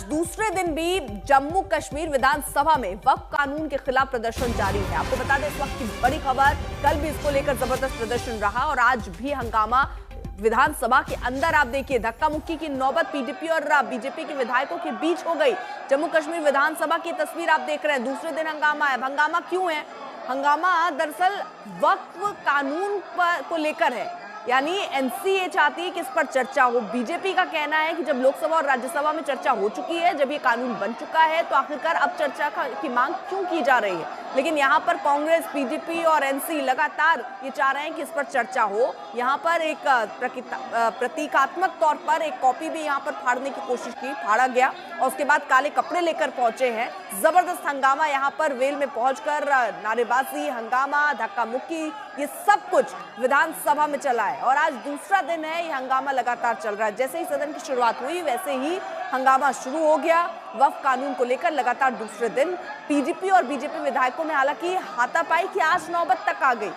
दूसरे दिन भी जम्मू कश्मीर विधानसभा में वक्फ कानून के खिलाफ प्रदर्शन जारी है। आपको बता दें इस वक्त की बड़ी खबर, कल भी इसको लेकर जबरदस्त प्रदर्शन रहा और आज भी हंगामा विधानसभा के अंदर। आप देखिए धक्का मुक्की की नौबत पीडीपी और बीजेपी के विधायकों के बीच हो गई। जम्मू कश्मीर विधानसभा की तस्वीर आप देख रहे हैं। दूसरे दिन हंगामा है। हंगामा क्यों है? हंगामा दरअसल वक्फ कानून को लेकर है, यानी एनसीए चाहती है कि इस पर चर्चा हो। बीजेपी का कहना है कि जब लोकसभा और राज्यसभा में चर्चा हो चुकी है, जब ये कानून बन चुका है, तो आखिरकार अब चर्चा की मांग क्यों की जा रही है। लेकिन यहाँ पर कांग्रेस, पीडीपी और एनसी लगातार ये चाह रहे हैं कि इस पर चर्चा हो। यहाँ पर एक प्रतीकात्मक तौर पर एक कॉपी भी यहाँ पर फाड़ने की कोशिश की, फाड़ा गया और उसके बाद काले कपड़े लेकर पहुंचे हैं। जबरदस्त हंगामा यहाँ पर वेल में पहुंचकर नारेबाजी, हंगामा, धक्का मुक्की, ये सब कुछ विधानसभा में चला है और आज दूसरा दिन है। ये हंगामा लगातार चल रहा है। जैसे ही सदन की शुरुआत हुई वैसे ही हंगामा शुरू हो गया। वक्फ कानून को लेकर लगातार दूसरे दिन पीडीपी और बीजेपी विधायकों में हालांकि हाथापाई की आज नौबत तक आ गई।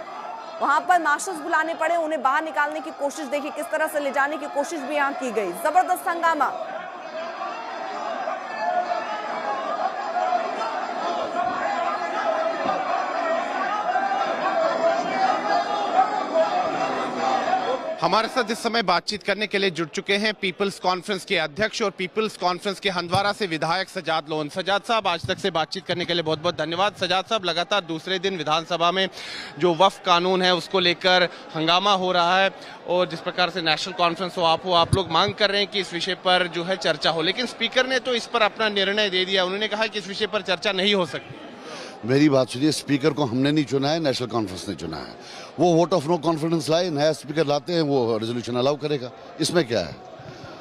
वहां पर मार्शल्स बुलाने पड़े, उन्हें बाहर निकालने की कोशिश, देखिए किस तरह से ले जाने की कोशिश भी यहाँ की गई। जबरदस्त हंगामा। हमारे साथ इस समय बातचीत करने के लिए जुड़ चुके हैं पीपल्स कॉन्फ्रेंस के अध्यक्ष और पीपल्स कॉन्फ्रेंस के हंदवारा से विधायक सजाद लोन। सजाद साहब, आज तक से बातचीत करने के लिए बहुत बहुत धन्यवाद। सजाद साहब, लगातार दूसरे दिन विधानसभा में जो वक्फ कानून है उसको लेकर हंगामा हो रहा है और जिस प्रकार से नेशनल कॉन्फ्रेंस हो आप लोग मांग कर रहे हैं कि इस विषय पर जो है चर्चा हो, लेकिन स्पीकर ने तो इस पर अपना निर्णय दे दिया। उन्होंने कहा कि इस विषय पर चर्चा नहीं हो सकती। मेरी बात सुनिए, स्पीकर को हमने नहीं चुना है, नेशनल कॉन्फ्रेंस ने चुना है। वो वोट ऑफ नो कॉन्फिडेंस लाए, नया स्पीकर लाते हैं, वो रेजोल्यूशन अलाउ करेगा। इसमें क्या है?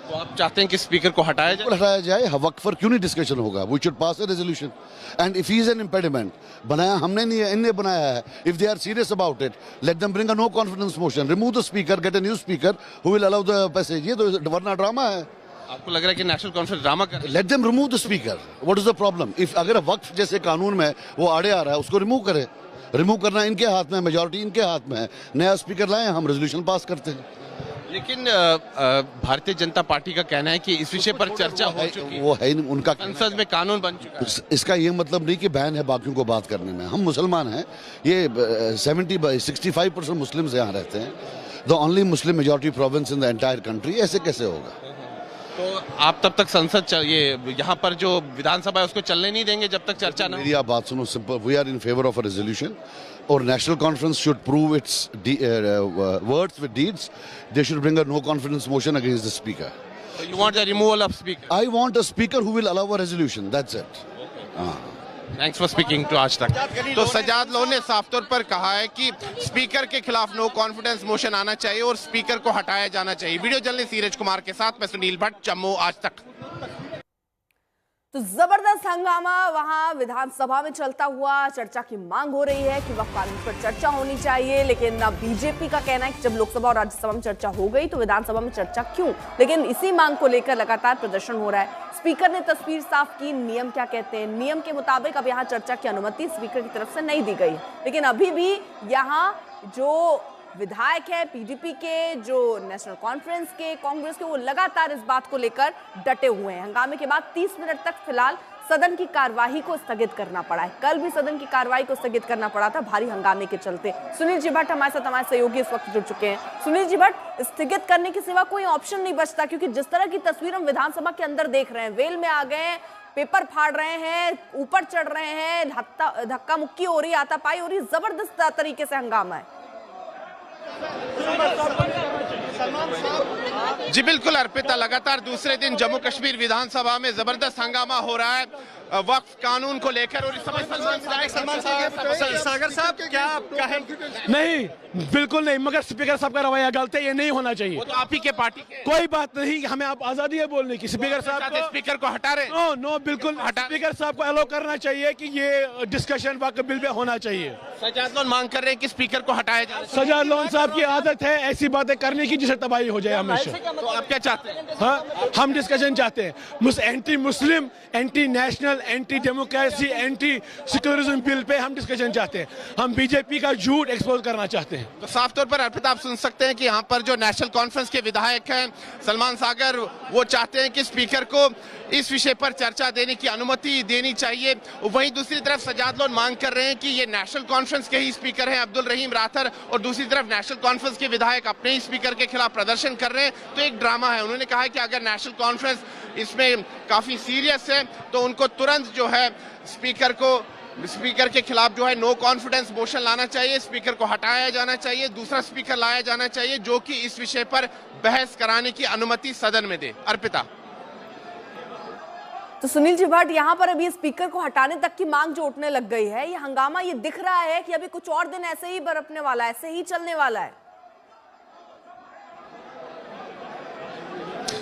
तो आप चाहते हैं कि स्पीकर को हटाया जाए? हटाया जाए। वक्फ पर क्यों नहीं डिस्कशन होगा? We should pass a resolution and if he is an impediment, बनाया हमने नहीं है, इनने बनाया है। If they are serious about it, let them bring a no confidence motion, remove the speaker, get a new speaker who will allow the passage. ये तो वरना ड्रामा है। आपको लग रहा है कि नेशनल कॉन्फ्रेंस ड्रामा कर? Let them remove the speaker. What is the problem? If अगर वक्फ जैसे कानून में वो आड़े आ रहा है, उसको रिमूव करे। रिमूव करना इनके हाथ में, मेजॉरिटी इनके हाथ में है। नया स्पीकर लाए, हम रेजोल्यूशन पास करते हैं। लेकिन भारतीय जनता पार्टी का कहना है कि इस विषय पर चर्चा हो चुकी है। वो है उनका, संसद में कानून बन चुका है। इसका ये मतलब नहीं कि बैन है बाकियों को बात करने में। हम मुसलमान हैं, ये 65% मुस्लिम्स यहाँ रहते हैं, the only Muslim majority province in the entire country. ऐसे कैसे होगा? तो आप तब तक संसद ये यहाँ पर जो विधानसभा है उसको चलने नहीं देंगे जब तक चर्चा ना? मेरी आप बात सुनो, simple, we are in favour of a resolution और National Conference should prove its words with deeds. They should bring a no confidence motion against the speaker. So you want the removal of speaker? I want a speaker who will allow a resolution. That's it. Thanks for speaking to Aaj Tak. तो Sajjad loan ने साफ तौर पर कहा है कि speaker के खिलाफ नो कॉन्फिडेंस मोशन आना चाहिए और स्पीकर को हटाया जाना चाहिए। वीडियो जर्नलिस्ट नीरज कुमार के साथ मैं सुनील भट्ट, जम्मू आज तक। तो जबरदस्त हंगामा वहां विधानसभा में चलता हुआ। चर्चा की मांग हो रही है कि वक्फ कानून पर चर्चा होनी चाहिए, लेकिन बीजेपी का कहना है कि जब लोकसभा और राज्यसभा में चर्चा हो गई तो विधानसभा में चर्चा क्यों। लेकिन इसी मांग को लेकर लगातार प्रदर्शन हो रहा है। स्पीकर ने तस्वीर साफ की। नियम क्या कहते हैं? नियम के मुताबिक अब यहाँ चर्चा की अनुमति स्पीकर की तरफ से नहीं दी गई, लेकिन अभी भी यहाँ जो विधायक है पीडीपी के, जो नेशनल कॉन्फ्रेंस के, कांग्रेस के, वो लगातार इस बात को लेकर डटे हुए हैं। हंगामे के बाद 30 मिनट तक फिलहाल सदन की कार्यवाही को स्थगित करना पड़ा है। कल भी सदन की कार्यवाही को स्थगित करना पड़ा था भारी हंगामे के चलते। सुनील जी भट्ट हमारे साथ, हमारे सहयोगी इस वक्त जुड़ चुके हैं। सुनील जी भट्ट, स्थगित करने के सिवा कोई ऑप्शन नहीं बचता, क्योंकि जिस तरह की तस्वीर हम विधानसभा के अंदर देख रहे हैं, वेल में आ गए, पेपर फाड़ रहे हैं, ऊपर चढ़ रहे हैं, धक्का मुक्की हो रही, हाथापाई हो रही, जबरदस्त तरीके से हंगामा है। जी बिल्कुल अर्पिता, लगातार दूसरे दिन जम्मू कश्मीर विधानसभा में जबरदस्त हंगामा हो रहा है वक्फ कानून को लेकर और इस समय सलमान सागर साहब क्या आप कहें? नहीं, बिल्कुल नहीं, मगर स्पीकर साहब का रवैया गलत है, ये नहीं होना चाहिए। वो तो आप ही के पार्टी के। कोई बात नहीं, हमें आप आजादी है बोलने की। स्पीकर साहब को, स्पीकर को हटा रहे? नो बिल्कुल, स्पीकर साहब को अलाउ करना चाहिए कि ये डिस्कशन वक्फ बिल पे होना चाहिए। सजाद लोन मांग कर रहे हैं कि स्पीकर को हटाया जाए। सजाद लोन साहब की आदत है ऐसी बातें करने की जिससे तबाही हो जाए हमेशा। तो आप क्या चाहते हैं? हाँ, हम डिस्कशन चाहते हैं। Anti Muslim, anti national, anti democracy, anti secularism bill pay हम डिस्कशन चाहते हैं। हम बीजेपी का झूठ एक्सपोज करना चाहते हैं। तो साफ तौर पर अर्पिता आप सुन सकते हैं कि यहाँ पर जो नेशनल कॉन्फ्रेंस के विधायक हैं सलमान सागर, वो चाहते हैं कि स्पीकर को इस विषय पर चर्चा देने की अनुमति देनी चाहिए। वहीं दूसरी तरफ सजाद लोन मांग कर रहे हैं कि ये नेशनल कॉन्फ्रेंस के ही स्पीकर हैं अब्दुल रहीम राथर, और दूसरी तरफ नेशनल कॉन्फ्रेंस के विधायक अपने ही स्पीकर के खिलाफ प्रदर्शन कर रहे हैं। तो एक ड्रामा है। उन्होंने कहा है कि अगर नेशनल कॉन्फ्रेंस इसमें काफी सीरियस है तो उनको तुरंत जो है स्पीकर के खिलाफ जो है नो कॉन्फिडेंस मोशन लाना चाहिए, स्पीकर को हटाया जाना चाहिए, दूसरा स्पीकर लाया जाना चाहिए जो कि इस विषय पर बहस कराने की अनुमति सदन में दे। अर्पिता। तो सुनील जी भट्ट, यहाँ पर अभी स्पीकर को हटाने तक की मांग जो उठने लग गई है, ये हंगामा ये दिख रहा है कि अभी कुछ और दिन ऐसे ही बरपने वाला है, ऐसे ही चलने वाला है।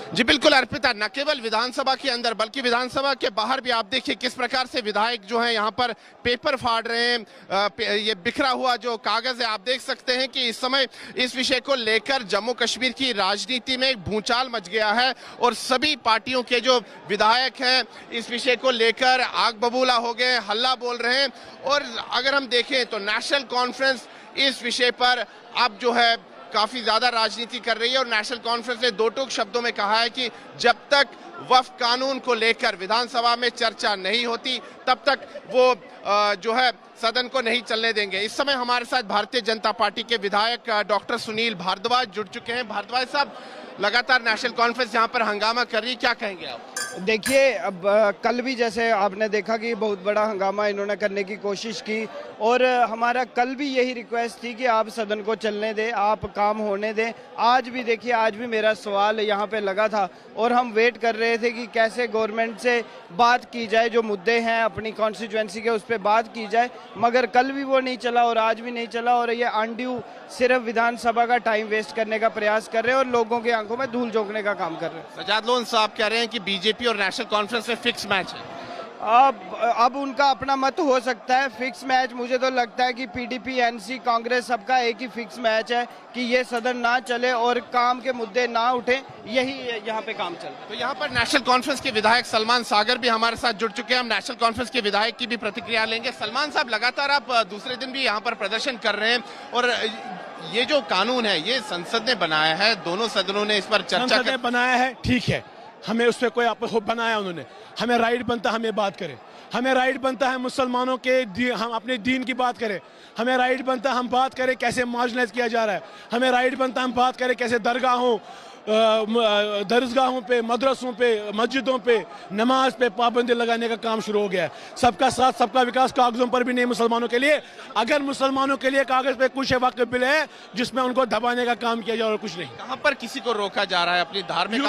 जी बिल्कुल अर्पिता, न केवल विधानसभा के अंदर बल्कि विधानसभा के बाहर भी आप देखिए किस प्रकार से विधायक जो हैं यहाँ पर पेपर फाड़ रहे हैं। ये बिखरा हुआ जो कागज है, आप देख सकते हैं कि इस समय इस विषय को लेकर जम्मू कश्मीर की राजनीति में एक भूचाल मच गया है और सभी पार्टियों के जो विधायक हैं इस विषय को लेकर आग बबूला हो गए, हल्ला बोल रहे हैं। और अगर हम देखें तो नेशनल कॉन्फ्रेंस इस विषय पर अब जो है काफी ज्यादा राजनीति कर रही है और नेशनल कॉन्फ्रेंस ने दो टूक शब्दों में कहा है कि जब तक वक्फ कानून को लेकर विधानसभा में चर्चा नहीं होती तब तक वो जो है सदन को नहीं चलने देंगे। इस समय हमारे साथ भारतीय जनता पार्टी के विधायक डॉक्टर सुनील भारद्वाज जुड़ चुके हैं। भारद्वाज साहब, लगातार नेशनल कॉन्फ्रेंस यहाँ पर हंगामा कर रही है, क्या कहेंगे आप? देखिए, अब कल भी जैसे आपने देखा कि बहुत बड़ा हंगामा इन्होंने करने की कोशिश की और हमारा कल भी यही रिक्वेस्ट थी कि आप सदन को चलने दें, आप काम होने दें। आज भी देखिए, आज भी मेरा सवाल यहाँ पे लगा था और हम वेट कर रहे थे कि कैसे गवर्नमेंट से बात की जाए, जो मुद्दे हैं अपनी कॉन्स्टिट्यूएंसी के उस पर बात की जाए, मगर कल भी वो नहीं चला और आज भी नहीं चला। और ये अनड्यू सिर्फ विधानसभा का टाइम वेस्ट करने का प्रयास कर रहे हैं और लोगों की आंखों में धूल झोंकने का काम कर रहे हैं। सजाद लोन साहब कह रहे हैं कि बीजेपी और नेशनल कॉन्फ्रेंस में फिक्स मैच है। अब उनका अपना मत हो सकता है। फिक्स मैच मुझे तो लगता है कि पीडीपी, एनसी, कांग्रेस सबका एक ही फिक्स मैच है कि ये सदन ना चले और काम के मुद्दे ना उठे, यही यहाँ पे काम चल रहा है। तो यहाँ पर नेशनल कॉन्फ्रेंस के विधायक सलमान सागर भी हमारे साथ जुड़ चुके हैं। हम नेशनल कॉन्फ्रेंस के विधायक की भी प्रतिक्रिया लेंगे। सलमान साहब, लगातार आप दूसरे दिन भी यहाँ पर प्रदर्शन कर रहे हैं और ये जो कानून है ये संसद ने बनाया है, दोनों सदनों ने इस पर चर्चा बनाया है, ठीक है, हमें उस पर कोई बनाया उन्होंने, हमें राइट बनता है हमें बात करें, हमें राइट बनता है मुसलमानों के हम अपने दीन की बात करें, हमें राइट बनता है हम बात करें कैसे मार्जिनलाइज किया जा रहा है, हमें राइट बनता है हम बात करें कैसे दरगाहों, दरगाहों पे, मदरसों पे, मस्जिदों पे नमाज पे पाबंदी लगाने का काम शुरू हो गया है। सबका साथ सबका विकास कागजों पर भी नहीं मुसलमानों के लिए। अगर मुसलमानों के लिए कागज पे कुछ वक्त बिल है जिसमें उनको दबाने का काम किया जाए और कुछ नहीं। कहां पर किसी को रोका जा रहा है अपनी धार्मिक?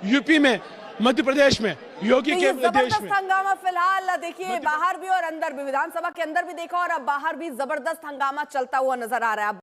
यूपी में, मध्य प्रदेश में, योगी के प्रदेश में हंगामा फिलहाल देखिए बाहर भी और अंदर भी, विधानसभा के अंदर भी देखा और अब बाहर भी जबरदस्त हंगामा चलता हुआ नजर आ रहा है।